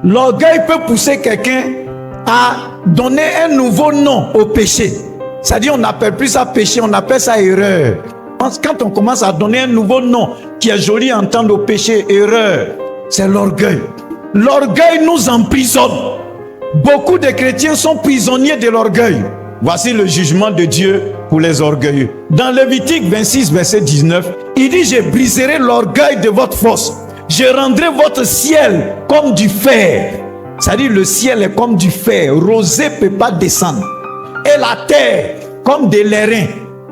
L'orgueil peut pousser quelqu'un à donner un nouveau nom au péché. C'est-à-dire, on n'appelle plus ça péché, on appelle ça erreur. Quand on commence à donner un nouveau nom qui est joli à entendre au péché, erreur, c'est l'orgueil. L'orgueil nous emprisonne. Beaucoup de chrétiens sont prisonniers de l'orgueil. Voici le jugement de Dieu pour les orgueilleux. Dans Lévitique 26, verset 19, il dit: je briserai l'orgueil de votre force. Je rendrai votre ciel comme du fer. C'est-à-dire, le ciel est comme du fer. Rosée ne peut pas descendre. Et la terre comme des lérins.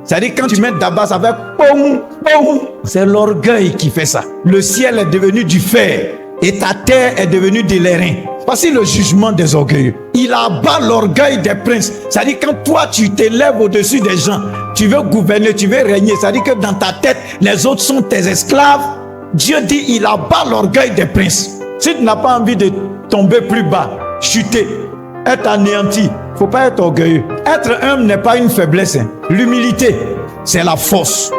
C'est-à-dire, quand tu mets d'abord, ça fait poum, poum. C'est l'orgueil qui fait ça. Le ciel est devenu du fer et ta terre est devenue des lérins. Voici le jugement des orgueilleux. Il abat l'orgueil des princes. C'est-à-dire, quand toi tu t'élèves au-dessus des gens, tu veux gouverner, tu veux régner. C'est-à-dire que dans ta tête, les autres sont tes esclaves. Dieu dit, il abat l'orgueil des princes. Si tu n'as pas envie de tomber plus bas, chuter, être anéanti, il ne faut pas être orgueilleux. Être humble n'est pas une faiblesse. L'humilité, c'est la force.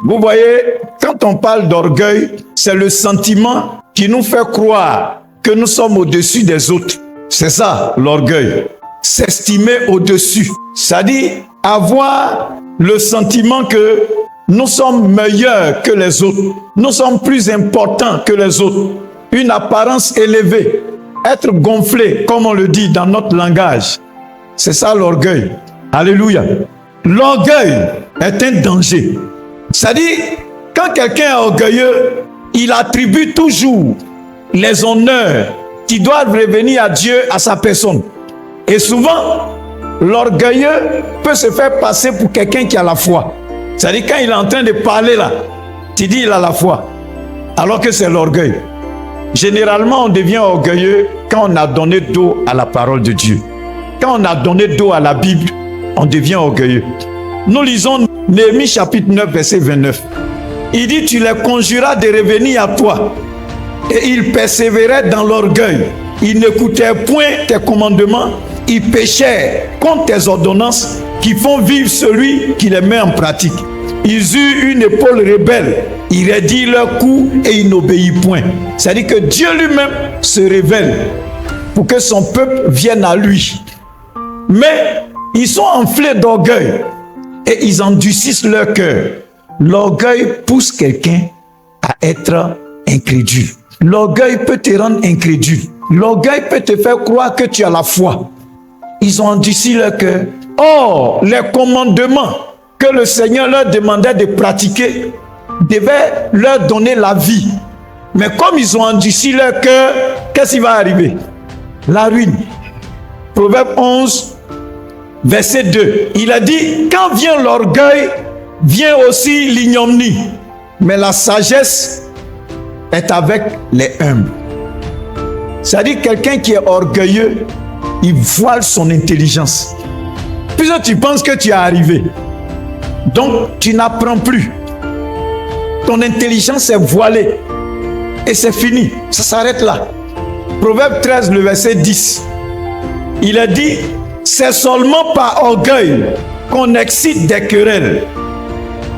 Vous voyez, quand on parle d'orgueil, c'est le sentiment qui nous fait croire que nous sommes au-dessus des autres. C'est ça, l'orgueil. S'estimer au-dessus. C'est-à-dire avoir le sentiment que nous sommes meilleurs que les autres. Nous sommes plus importants que les autres. Une apparence élevée. Être gonflé, comme on le dit dans notre langage. C'est ça l'orgueil. Alléluia. L'orgueil est un danger. C'est-à-dire, quand quelqu'un est orgueilleux, il attribue toujours les honneurs qui doivent revenir à Dieu, à sa personne. Et souvent, l'orgueilleux peut se faire passer pour quelqu'un qui a la foi. C'est-à-dire, quand il est en train de parler là, tu dis il a la foi, alors que c'est l'orgueil. Généralement, on devient orgueilleux quand on a donné dos à la parole de Dieu. Quand on a donné dos à la Bible, on devient orgueilleux. Nous lisons Néhémie chapitre 9, verset 29. Il dit: tu les conjuras de revenir à toi. Et ils persévéraient dans l'orgueil. Ils n'écoutaient point tes commandements. Ils péchèrent contre tes ordonnances qui font vivre celui qui les met en pratique. Ils eurent une épaule rebelle. Ils raidirent leur cou et ils n'obéissent point. C'est-à-dire que Dieu lui-même se révèle pour que son peuple vienne à lui. Mais ils sont enflés d'orgueil et ils endurcissent leur cœur. L'orgueil pousse quelqu'un à être incrédule. L'orgueil peut te rendre incrédule. L'orgueil peut te faire croire que tu as la foi. Ils ont endurci leur cœur. Or, les commandements que le Seigneur leur demandait de pratiquer devaient leur donner la vie. Mais comme ils ont endurci leur cœur, qu'est-ce qui va arriver? La ruine. Proverbe 11, verset 2. Il a dit: quand vient l'orgueil, vient aussi l'ignominie. Mais la sagesse est avec les humbles. C'est-à-dire, quelqu'un qui est orgueilleux, il voile son intelligence. Puisque tu penses que tu es arrivé, donc tu n'apprends plus. Ton intelligence est voilée. Et c'est fini. Ça s'arrête là. Proverbe 13, le verset 10. Il a dit: c'est seulement par orgueil qu'on excite des querelles.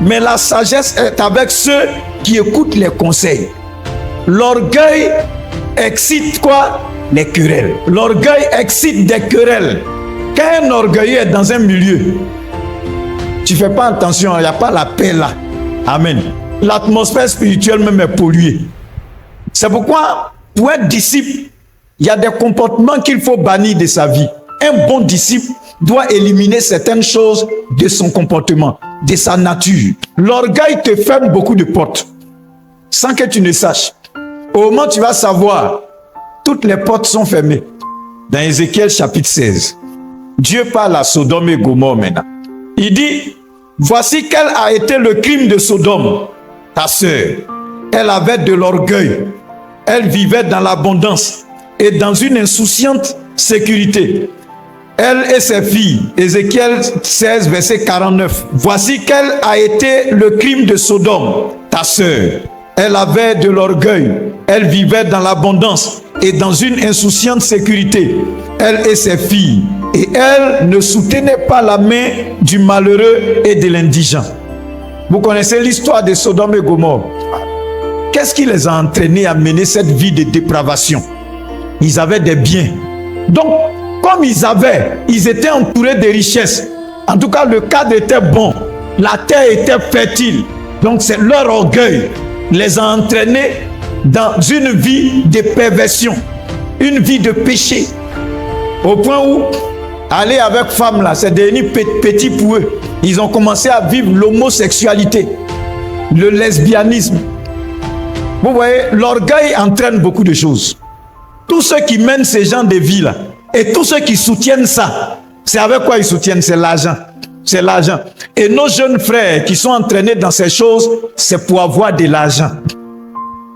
Mais la sagesse est avec ceux qui écoutent les conseils. L'orgueil excite quoi? Les querelles. L'orgueil excite des querelles. Quand un orgueilleux est dans un milieu, tu ne fais pas attention, il n'y a pas la paix là. Amen. L'atmosphère spirituelle même est polluée. C'est pourquoi, pour être disciple, il y a des comportements qu'il faut bannir de sa vie. Un bon disciple doit éliminer certaines choses de son comportement, de sa nature. L'orgueil te ferme beaucoup de portes, sans que tu ne saches. Au moment où tu vas savoir, toutes les portes sont fermées. Dans Ézéchiel chapitre 16, Dieu parle à Sodome et Gomorrhe maintenant. Il dit: voici quel a été le crime de Sodome. Ta sœur, elle avait de l'orgueil. Elle vivait dans l'abondance et dans une insouciante sécurité. Elle et ses filles. Ézéchiel 16, verset 49. Voici quel a été le crime de Sodome. Ta sœur, elle avait de l'orgueil. Elle vivait dans l'abondance et dans une insouciante sécurité. Elle et ses filles. Et elle ne soutenait pas la main du malheureux et de l'indigent. Vous connaissez l'histoire de Sodome et Gomorrhe. qu'est-ce qui les a entraînés à mener cette vie de dépravation? Ils avaient des biens. Donc, comme ils étaient entourés de richesses. En tout cas, le cadre était bon. La terre était fertile. Donc, c'est leur orgueil les a entraînés dans une vie de perversion, une vie de péché. Au point où aller avec femme là, c'est devenu petit pour eux. Ils ont commencé à vivre l'homosexualité, le lesbianisme. Vous voyez, l'orgueil entraîne beaucoup de choses. Tous ceux qui mènent ces gens de vie là, et tous ceux qui soutiennent ça, c'est avec quoi ils soutiennent? C'est l'argent. C'est l'argent. Et nos jeunes frères qui sont entraînés dans ces choses, c'est pour avoir de l'argent.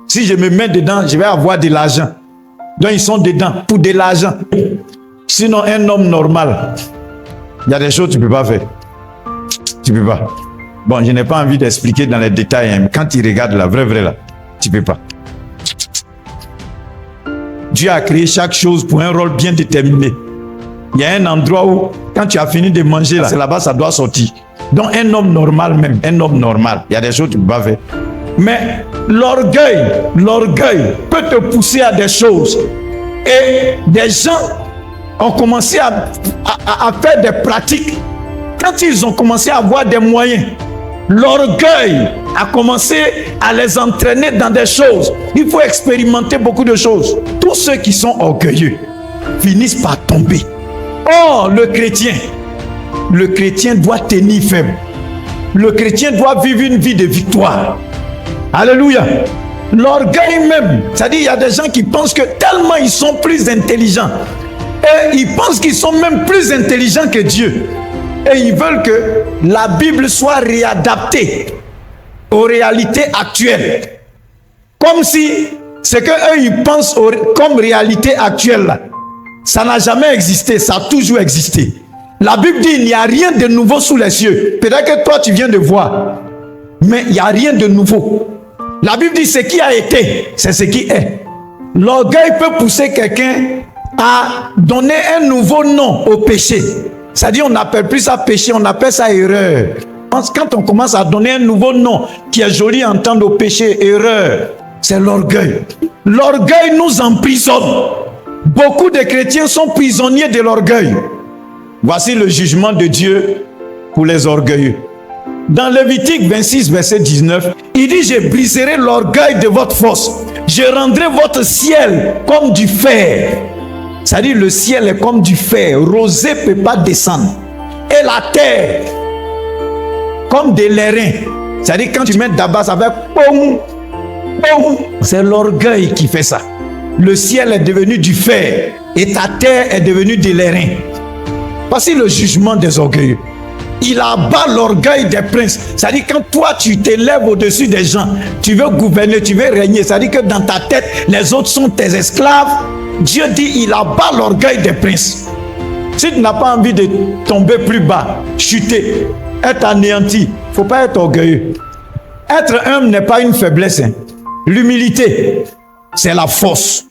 Si je me mets dedans, je vais avoir de l'argent. Donc ils sont dedans pour de l'argent. Sinon, un homme normal, il y a des choses que tu ne peux pas faire. Tu ne peux pas. Bon, je n'ai pas envie d'expliquer dans les détails, hein, mais quand tu regardes la vraie là, tu ne peux pas. Dieu a créé chaque chose pour un rôle bien déterminé. Il y a un endroit où, quand tu as fini de manger, là, c'est là-bas, ça doit sortir. Donc, un homme normal même, un homme normal, il y a des choses que tu ne peux pas faire. Mais l'orgueil peut te pousser à des choses. Et des gens ont commencé à faire des pratiques. Quand ils ont commencé à avoir des moyens, l'orgueil a commencé à les entraîner dans des choses. Il faut expérimenter beaucoup de choses. Tous ceux qui sont orgueilleux finissent par tomber. Or, le chrétien doit tenir ferme. Le chrétien doit vivre une vie de victoire. Alléluia. L'orgueil même, c'est-à-dire il y a des gens qui pensent que tellement ils sont plus intelligents, et ils pensent qu'ils sont même plus intelligents que Dieu. Et ils veulent que la Bible soit réadaptée aux réalités actuelles. Comme si ce qu'eux ils pensent comme réalité actuelle là, ça n'a jamais existé, ça a toujours existé. La Bible dit il n'y a rien de nouveau sous les cieux. Peut-être que toi tu viens de voir, mais il n'y a rien de nouveau. La Bible dit ce qui a été, c'est ce qui est. L'orgueil peut pousser quelqu'un à donner un nouveau nom au péché. C'est-à-dire on n'appelle plus ça péché, on appelle ça erreur. Quand on commence à donner un nouveau nom qui est joli à entendre au péché, erreur, c'est l'orgueil. L'orgueil nous emprisonne. Beaucoup de chrétiens sont prisonniers de l'orgueil. Voici le jugement de Dieu pour les orgueilleux. Dans Lévitique 26, verset 19, il dit, je briserai l'orgueil de votre force. Je rendrai votre ciel comme du fer. C'est-à-dire le ciel est comme du fer. Rosée ne peut pas descendre. Et la terre, comme des lérins. C'est-à-dire quand tu mets d'abord, ça fait boum, boum. C'est l'orgueil qui fait ça. Le ciel est devenu du fer et ta terre est devenue des lérins. Voici le jugement des orgueilleux. Il abat l'orgueil des princes. C'est-à-dire quand toi tu t'élèves au-dessus des gens, tu veux gouverner, tu veux régner. C'est-à-dire que dans ta tête, les autres sont tes esclaves. Dieu dit, il abat l'orgueil des princes. Si tu n'as pas envie de tomber plus bas, chuter, être anéanti, il ne faut pas être orgueilleux. Être humble n'est pas une faiblesse. Hein. L'humilité, c'est la force.